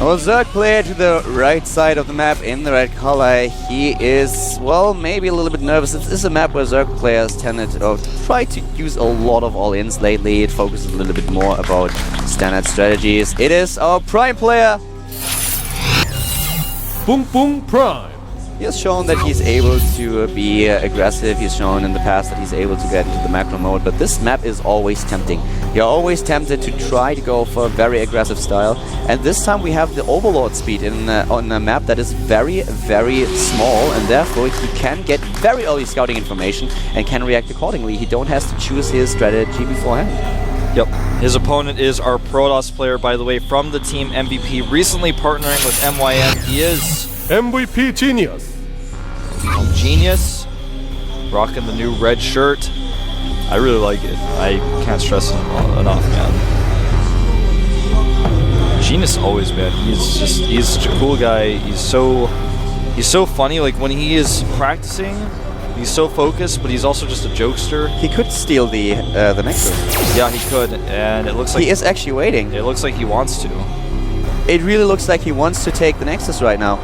Well, Zerg player to the right side of the map in the red color. He is, well, maybe a little bit nervous. This is a map where Zerg players tended to try to use a lot of all-ins lately. It focuses a little bit more about standard strategies. It is our Prime player. BBoongBBoong Prime. He has shown that he's able to be aggressive. He's shown in the past that he's able to get into the macro mode, but this map is always tempting. You're always tempted to try to go for a very aggressive style, and this time we have the Overlord speed on a map that is very, very small, and therefore he can get very early scouting information and can react accordingly. He don't have to choose his strategy beforehand. Yep. His opponent is our Protoss player, by the way, from the team MVP, recently partnering with MYM. He is MVP Genius. Genius, rocking the new red shirt. I really like it. I can't stress it enough, man. Genius always, man. He's such a cool guy. He's so funny. Like when he is practicing, he's so focused, but he's also just a jokester. He could steal the Nexus. Yeah, he could, and it looks like he is actually waiting. It looks like he wants to. It really looks like he wants to take the Nexus right now.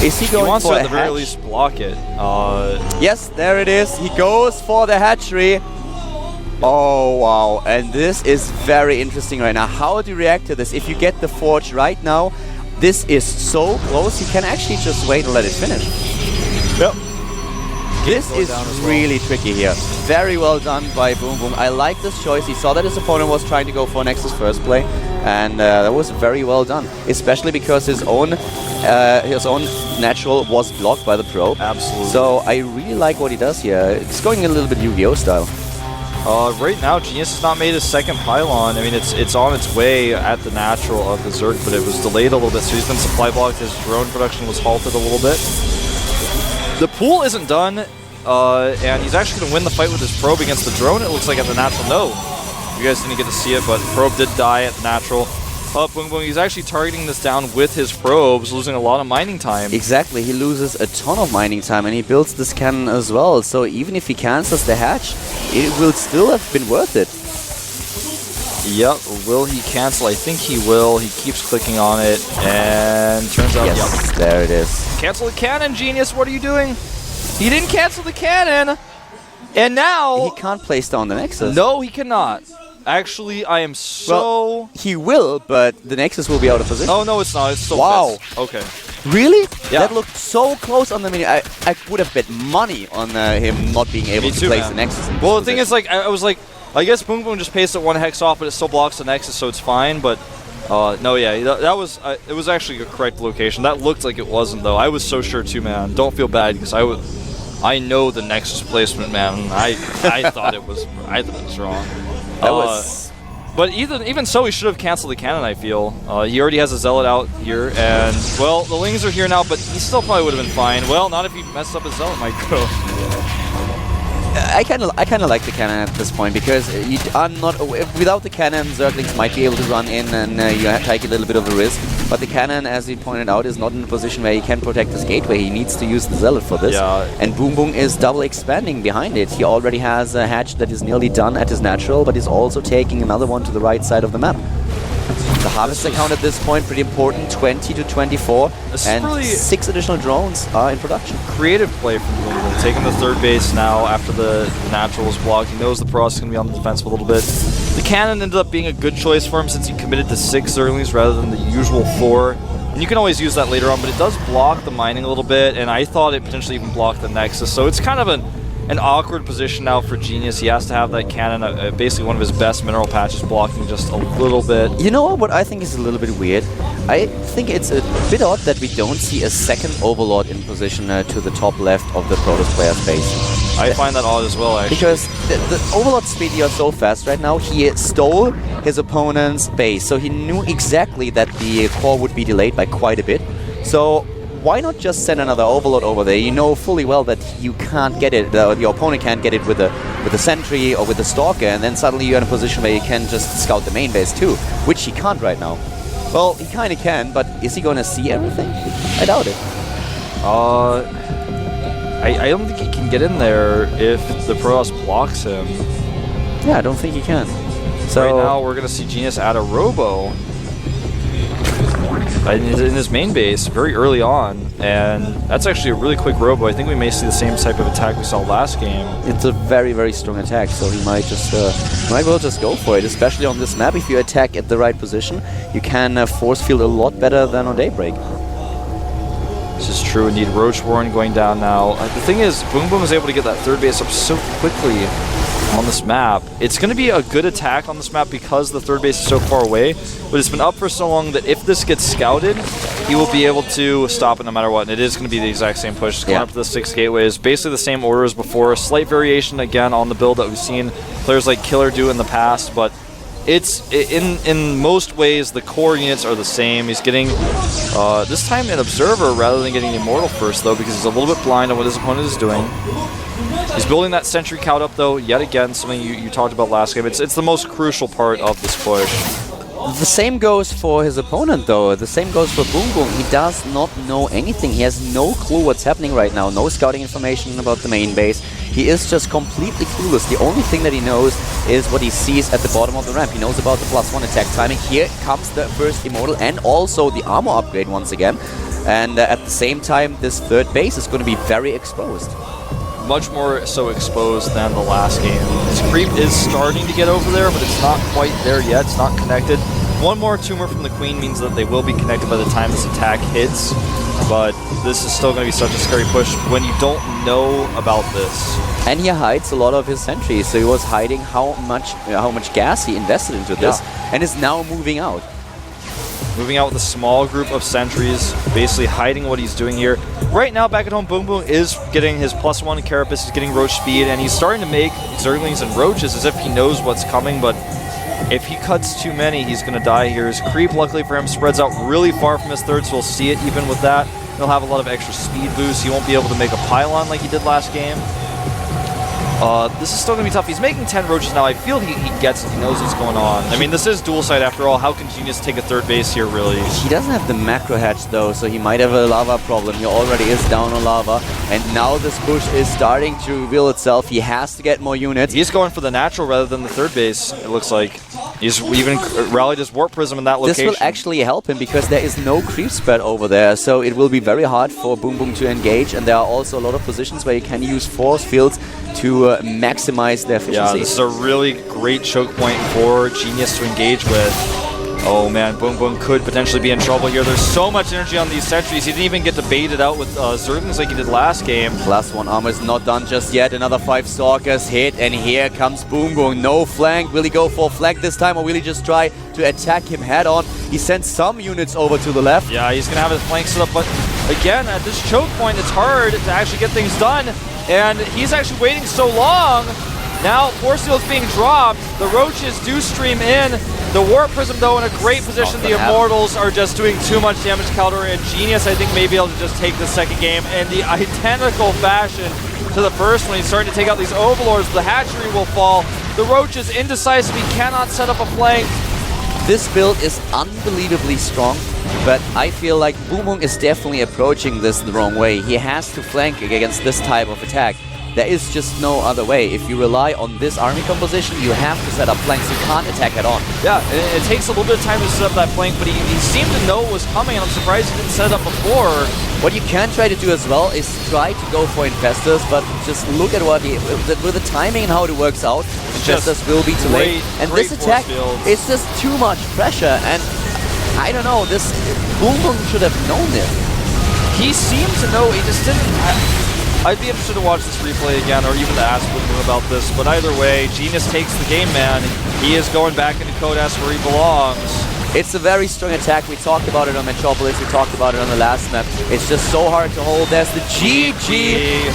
Is he going wants for to a at the very hatch? least block it. Yes, there it is. He goes for the hatchery. Oh, wow. And this is very interesting right now. How do you react to this? If you get the Forge right now, this is so close. You can actually just wait and let it finish. Yep. This is really tricky here. Very well done by BBoongBBoong. I like this choice. He saw that his opponent was trying to go for Nexus first play, and that was very well done. Especially because his own natural was blocked by the probe. Absolutely. So I really like what he does here. It's going a little bit Yu-Gi-Oh style. Right now, Genius has not made his second pylon. I mean, it's on its way at the natural of the Zerg, but it was delayed a little bit, so he's been supply blocked. His drone production was halted a little bit. The pool isn't done, and he's actually going to win the fight with his probe against the drone, it looks like, at the natural. No, you guys didn't get to see it, but probe did die at the natural. BBoongBBoong, he's actually targeting this down with his probes, losing a lot of mining time. Exactly, he loses a ton of mining time, and he builds this cannon as well, so even if he cancels the hatch, it will still have been worth it. Yep, will he cancel? I think he will. He keeps clicking on it, and turns out, yes, yep. There it is. Cancel the cannon, Genius, what are you doing? He didn't cancel the cannon, and now... He can't place down the Nexus. No, he cannot. Actually, I am so... Well, he will, but the Nexus will be out of position. Oh, no, it's not. It's still wow. fits. Okay. Really? Yeah. That looked so close on the mini. I would have bet money on him not being able to place the Nexus. Well, the thing is, like, I was like, I guess BBoongBBoong just pasted one hex off, but it still blocks the Nexus, so it's fine. But no, yeah, that was it was actually a correct location. That looked like it wasn't, though. I was so sure too, man. Don't feel bad because I know the Nexus placement, man. I thought it was wrong. That was. But even so, he should have canceled the cannon, I feel. He already has a Zealot out here, and, well, the Lings are here now, but he still probably would have been fine. Well, not if he messed up his Zealot micro. I kind of like the cannon at this point because you are not without the cannon, Zerglings might be able to run in and you take a little bit of a risk. But the cannon, as you pointed out, is not in a position where he can protect his gateway. He needs to use the Zealot for this. Yeah. And BBoongBBoong is double expanding behind it. He already has a hatch that is nearly done at his natural, but is also taking another one to the right side of the map. The harvester count at this point pretty important, 20 to 24, and really 6 additional drones are in production. Creative play from BBoongBBoong, taking the third base now after the natural was blocked. He knows the Protoss is going to be on the defense a little bit. The cannon ended up being a good choice for him since he committed to 6 Zerglings rather than the usual 4. And you can always use that later on, but it does block the mining a little bit, and I thought it potentially even blocked the Nexus. So it's kind of an awkward position now for Genius. He has to have that cannon, basically one of his best mineral patches, blocking just a little bit. You know what I think is a little bit weird? I think it's a bit odd that we don't see a second Overlord in position to the top left of the Protoss player space. I find that odd as well, actually. Because the Overlord speed is so fast right now, he stole his opponent's base, so he knew exactly that the core would be delayed by quite a bit. So why not just send another Overlord over there? You know fully well that you can't get it, your opponent can't get it with a Sentry or with a Stalker, and then suddenly you're in a position where you can just scout the main base too, which he can't right now. Well, he kind of can, but is he going to see everything? I doubt it. I don't think he can get in there if the Protoss blocks him. Yeah, I don't think he can. So right now we're going to see Genius add a Robo. in his main base very early on, and that's actually a really quick robo. I think we may see the same type of attack we saw last game. It's a very, very strong attack, so he might just might well just go for it, especially on this map. If you attack at the right position, you can force field a lot better than on Daybreak. This is true indeed. Roach Warren going down now. The thing is, BBoongBBoong is able to get that third base up so quickly on this map. It's going to be a good attack on this map because the third base is so far away, but it's been up for so long that if this gets scouted, he will be able to stop it no matter what, and it is going to be the exact same push. It's going up to the 6 gateways, basically the same order as before. A slight variation again on the build that we've seen players like Killer do in the past, but it's in most ways the core units are the same. He's getting this time an Observer rather than getting Immortal first though, because he's a little bit blind on what his opponent is doing. He's building that Sentry Count up though, yet again, something you talked about last game. It's the most crucial part of this push. The same goes for his opponent though, the same goes for BBoongBBoong. He does not know anything, he has no clue what's happening right now, no scouting information about the main base. He is just completely clueless. The only thing that he knows is what he sees at the bottom of the ramp. He knows about the +1 attack timing. Here comes the first Immortal and also the armor upgrade once again. And at the same time, this third base is going to be very exposed. Much more so exposed than the last game. His creep is starting to get over there, but it's not quite there yet. It's not connected. One more tumor from the Queen means that they will be connected by the time this attack hits, but this is still going to be such a scary push when you don't know about this. And he hides a lot of his sentries, so he was hiding how much gas he invested into this, and is now moving out. Moving out with a small group of sentries, basically hiding what he's doing here. Right now, back at home, BBoongBBoong is getting his +1 Carapace, he's getting Roach speed, and he's starting to make Zerglings and Roaches as if he knows what's coming, but if he cuts too many, he's going to die here. His creep, luckily for him, spreads out really far from his third, so we'll see it even with that. He'll have a lot of extra speed boosts. He won't be able to make a pylon like he did last game. This is still going to be tough. He's making 10 Roaches now. I feel he gets it. He knows what's going on. I mean, this is dual side after all. How can Genius take a third base here, really? He doesn't have the macro hatch, though, so he might have a lava problem. He already is down on lava. And now this push is starting to reveal itself. He has to get more units. He's going for the natural rather than the third base, it looks like. He's even rallied his Warp Prism in that location. This will actually help him because there is no creep spread over there. So it will be very hard for BBoongBBoong to engage. And there are also a lot of positions where you can use force fields to maximize their efficiency. Yeah, this is a really great choke point for Genius to engage with. Oh man, BBoongBBoong could potentially be in trouble here. There's so much energy on these sentries. He didn't even get to bait it out with Zerglings like he did last game. +1 armor is not done just yet. Another 5 Stalkers hit, and here comes BBoongBBoong. No flank. Will he go for flank this time, or will he just try to attack him head on? He sends some units over to the left. Yeah, he's going to have his flank set up, but again, at this choke point, it's hard to actually get things done. And he's actually waiting so long. Now, Force Field's being dropped. The Roaches do stream in. The Warp Prism, though, in a great position. The Immortals are just doing too much damage to counter, and Genius, I think, may be able to just take the second game in the identical fashion to the first one. He's starting to take out these Overlords. The Hatchery will fall. The Roach is indecisive. He cannot set up a flank. This build is unbelievably strong, but I feel like BBoongBBoong is definitely approaching this the wrong way. He has to flank against this type of attack. There is just no other way. If you rely on this army composition, you have to set up flanks. You can't attack head on. Yeah, it takes a little bit of time to set up that flank, but he seemed to know what was coming, and I'm surprised he didn't set it up before. What you can try to do as well is try to go for Infestors, but just look at what with the timing and how it works out, Infestors will be too late. And this attack is just too much pressure, and I don't know, this BBoongBBoong should have known this. He seemed to know, he just didn't... I'd be interested to watch this replay again, or even to ask BBoongBBoong about this, but either way, Genius takes the game, man. He is going back into Code S where he belongs. It's a very strong attack. We talked about it on Metropolis, we talked about it on the last map. It's just so hard to hold. There's the GG!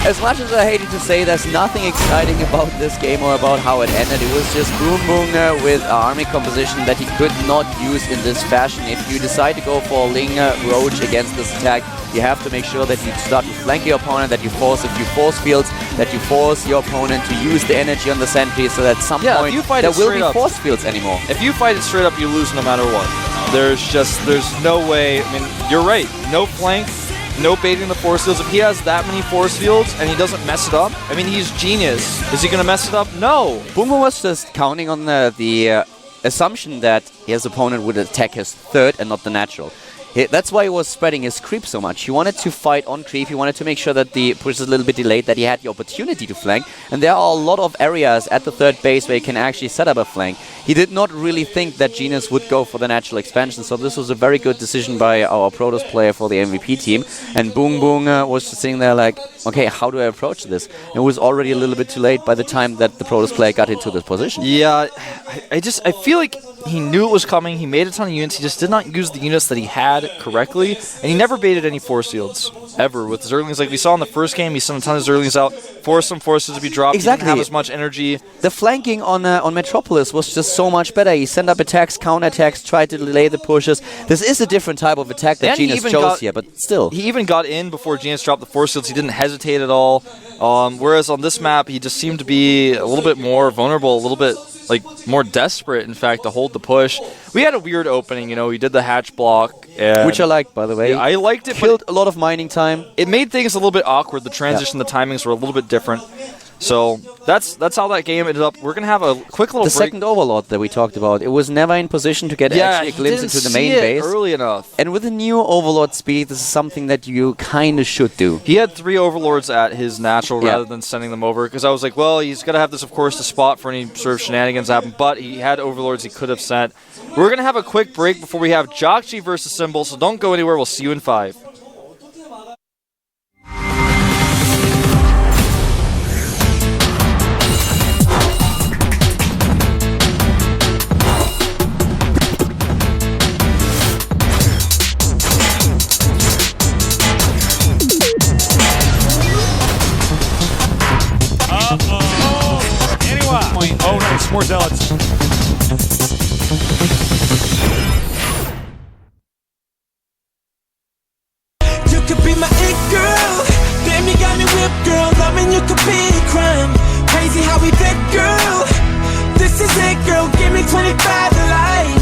As much as I hated to say, there's nothing exciting about this game or about how it ended. It was just BBoongBBoong with an army composition that he could not use in this fashion. If you decide to go for Ling Roach against this attack, you have to make sure that you start to flank your opponent, that you force a few force fields, that you force your opponent to use the energy on the sentry, so that at some point there will be force fields anymore. If you fight it straight up, you lose no matter what. There's no way. I mean, you're right. No flank. No baiting the force fields. If he has that many force fields and he doesn't mess it up, I mean, he's Genius. Is he going to mess it up? No. BBoongBBoong was just counting on the assumption that his opponent would attack his third and not the natural. That's why he was spreading his creep so much. He wanted to fight on creep. He wanted to make sure that the push is a little bit delayed, that he had the opportunity to flank. And there are a lot of areas at the third base where he can actually set up a flank. He did not really think that Genius would go for the natural expansion, so this was a very good decision by our Protoss player for the MVP team. And BBoongBBoong was just sitting there like, okay, how do I approach this? It was already a little bit too late by the time that the Protoss player got into this position. Yeah, I feel like he knew it was coming. He made a ton of units. He just did not use the units that he had correctly, and he never baited any force fields ever with Zerglings. Like we saw in the first game, he sent a ton of Zerglings out, forced some forces to be dropped. Exactly. He didn't have as much energy. The flanking on Metropolis was just so much better. He sent up attacks, counterattacks, tried to delay the pushes. This is a different type of attack that Genius chose here, but still. He even got in before Genius dropped the force fields. He didn't hesitate at all. Whereas on this map, he just seemed to be a little bit more vulnerable, a little bit like more desperate, in fact, to hold the push. We had a weird opening, you know. He did the hatch block, which I liked, by the way. Yeah, I liked it. Killed a lot of mining time. It made things a little bit awkward. The transition, the timings were a little bit different. So that's how that game ended up. We're gonna have a quick little break. The second Overlord that we talked about, it was never in position to get actually a glimpse into the main base early enough. And with the new Overlord speed, this is something that you kind of should do. He had 3 Overlords at his natural rather than sending them over, because I was like, well, he's got to have this, of course, to spot for any sort of shenanigans to happen, but he had Overlords he could have sent. We're going to have a quick break before we have Jokji versus Symbol, so don't go anywhere. We'll see you in 5. Oh, nice. More zealots. You could be my it girl. Damn, you got me whipped, girl. Loving you could be a crime. Crazy how we fit, girl. This is it, girl. Give me 25 to life.